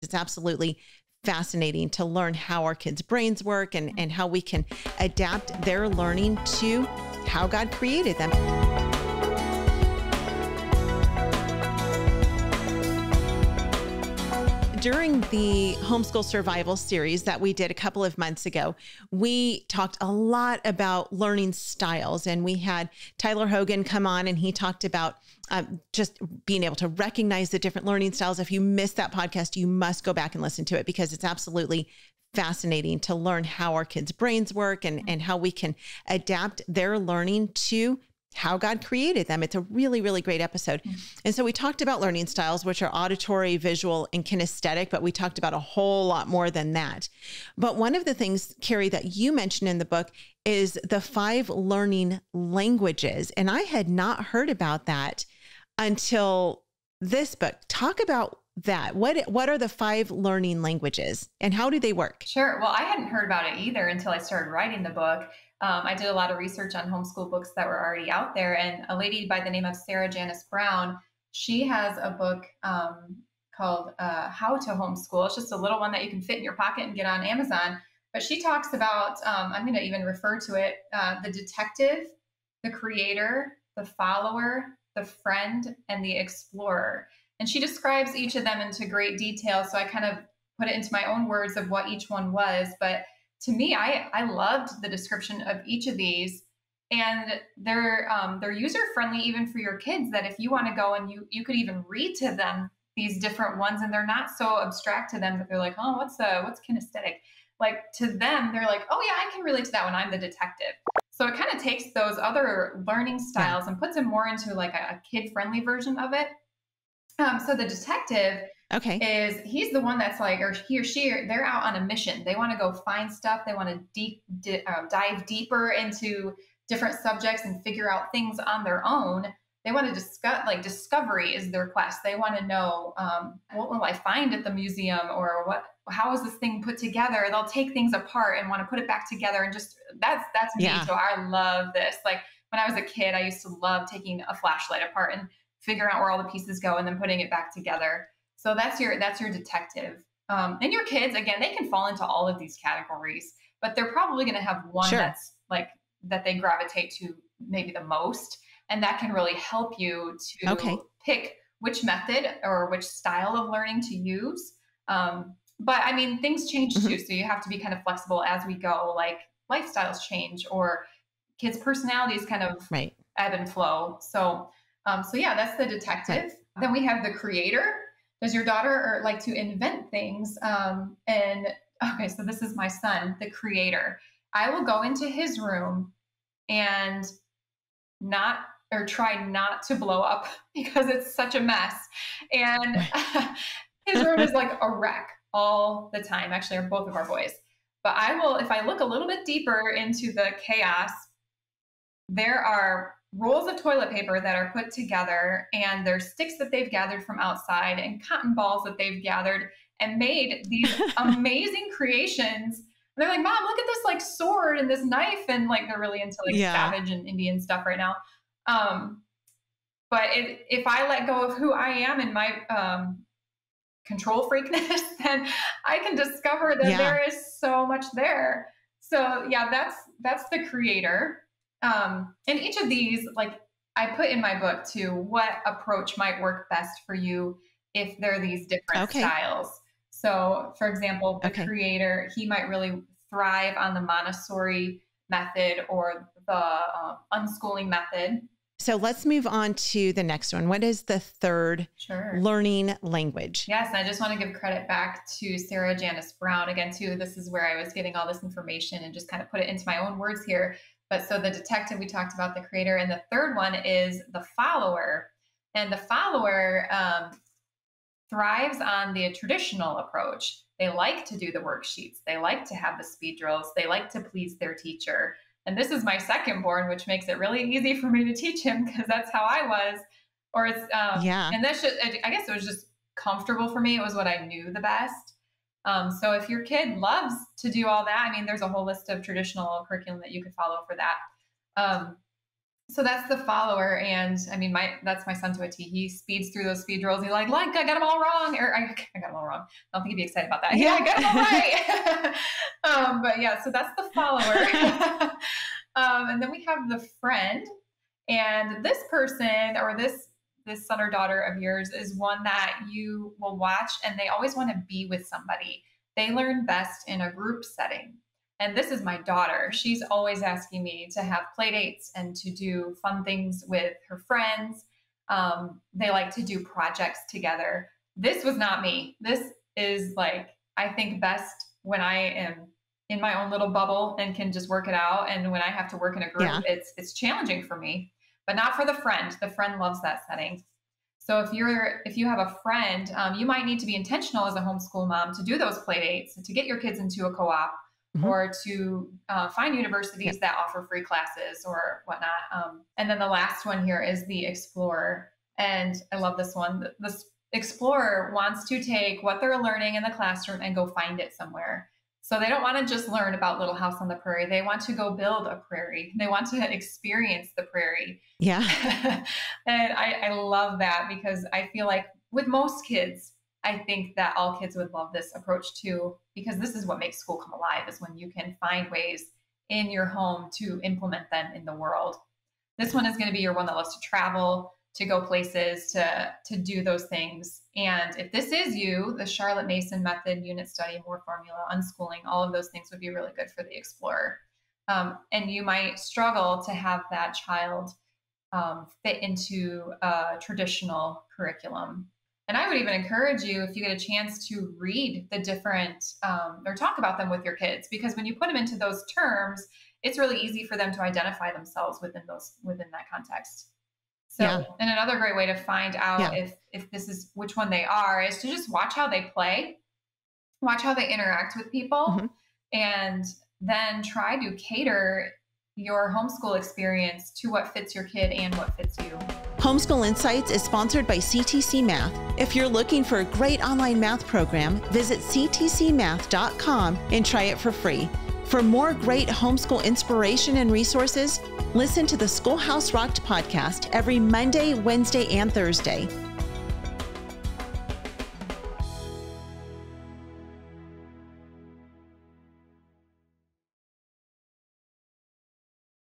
It's absolutely fascinating to learn how our kids' brains work and how we can adapt their learning to how God created them. During the Homeschool Survival series that we did a couple of months ago, we talked a lot about learning styles, and we had Tyler Hogan come on and he talked about just being able to recognize the different learning styles. If you missed that podcast, you must go back and listen to it because it's absolutely fascinating to learn how our kids' brains work and how we can adapt their learning to how God created them. It's a really, really great episode. And so we talked about learning styles, which are auditory, visual, and kinesthetic, but we talked about a whole lot more than that. But one of the things, Carrie, that you mentioned in the book is the 5 learning languages. And I had not heard about that until this book. Talk about that. What are the 5 learning languages and how do they work? Sure. Well, I hadn't heard about it either until I started writing the book. I did a lot of research on homeschool books that were already out there. And a lady by the name of Janisse Brown, she has a book called How to Homeschool. It's just a little one that you can fit in your pocket and get on Amazon. But she talks about, I'm going to even refer to it, the detective, the creator, the follower, the friend, and the explorer. And she describes each of them into great detail. So I kind of put it into my own words of what each one was. But to me, I loved the description of each of these, and they're user-friendly even for your kids, that if you want to go and you could even read to them these different ones, and they're not so abstract to them that they're like, oh, what's kinesthetic? Like to them, they're like, oh yeah, I can relate to that when I'm the detective. So it kind of takes those other learning styles and puts them more into like a kid-friendly version of it. So the detective he's the one that's like, or he or she, they're out on a mission. They want to go find stuff. They want to dive deeper into different subjects and figure out things on their own. They want to discuss, like discovery is their quest. They want to know, what will I find at the museum, or how is this thing put together? They'll take things apart and want to put it back together. And just that's me. So I love this. Like when I was a kid, I used to love taking a flashlight apart and figuring out where all the pieces go and then putting it back together. So that's your detective. And your kids, again, they can fall into all of these categories, but they're probably going to have one that's like that they gravitate to maybe the most. And that can really help you to pick which method or which style of learning to use. But I mean, things change too. So you have to be kind of flexible as we go, like lifestyles change or kids' personalities kind of ebb and flow. So yeah, that's the detective. Then we have the creator. Does your daughter like to invent things? So this is my son, the creator. I will go into his room and try not to blow up because it's such a mess. And his room is like a wreck all the time. Actually, both of our boys. But I will, if I look a little bit deeper into the chaos, there are rolls of toilet paper that are put together, and there's sticks that they've gathered from outside and cotton balls that they've gathered and made these amazing creations. And they're like, Mom, look at this like sword and this knife. And like, they're really into like savage and Indian stuff right now. But if I let go of who I am and my control freakness, then I can discover that there is so much there. So yeah, that's the creator. And each of these, like I put in my book too, what approach might work best for you if there are these different styles. So for example, the creator, he might really thrive on the Montessori method or the unschooling method. So let's move on to the next one. What is the third learning language? Yes, and I just want to give credit back to Janisse Brown again too. This is where I was getting all this information and just kind of put it into my own words here. But so the detective, we talked about the creator, and the third one is the follower. And the follower thrives on the traditional approach. They like to do the worksheets. They like to have the speed drills. They like to please their teacher. And this is my second born, which makes it really easy for me to teach him because that's how I was. Or it's, and that's just, I guess it was just comfortable for me. It was what I knew the best. So if your kid loves to do all that, I mean, there's a whole list of traditional curriculum that you could follow for that. So that's the follower. And I mean, that's my son to a T. He speeds through those speed drills. He's like, I got them all wrong. Or I got them all wrong. I don't think he'd be excited about that. Yeah, I got them all right. But yeah, so that's the follower. And then we have the friend. And this person, or this son or daughter of yours, is one that you will watch and they always want to be with somebody. They learn best in a group setting. And this is my daughter. She's always asking me to have play dates and to do fun things with her friends. They like to do projects together. This was not me. This is like, I think best when I am in my own little bubble and can just work it out. And when I have to work in a group, it's challenging for me, but not for the friend. The friend loves that setting. So if you have a friend, you might need to be intentional as a homeschool mom to do those play dates, to get your kids into a co-op, or to find universities that offer free classes or whatnot. And then the last one here is the explorer. And I love this one. The explorer wants to take what they're learning in the classroom and go find it somewhere. So they don't want to just learn about Little House on the Prairie. They want to go build a prairie. They want to experience the prairie. Yeah. And I love that, because I feel like with most kids, I think that all kids would love this approach too, because this is what makes school come alive, is when you can find ways in your home to implement them in the world. This one is going to be your one that loves to travel, to go places, to do those things. And if this is you, the Charlotte Mason method, unit study, more formula, unschooling, all of those things would be really good for the explorer. And you might struggle to have that child fit into a traditional curriculum. And I would even encourage you, if you get a chance, to read the different, or talk about them with your kids, because when you put them into those terms, it's really easy for them to identify themselves within that context. So, and another great way to find out if this is which one they are is to just watch how they play, watch how they interact with people, and then try to cater your homeschool experience to what fits your kid and what fits you. Homeschool Insights is sponsored by CTC Math. If you're looking for a great online math program, visit ctcmath.com and try it for free. For more great homeschool inspiration and resources, listen to the Schoolhouse Rocked podcast every Monday, Wednesday, and Thursday.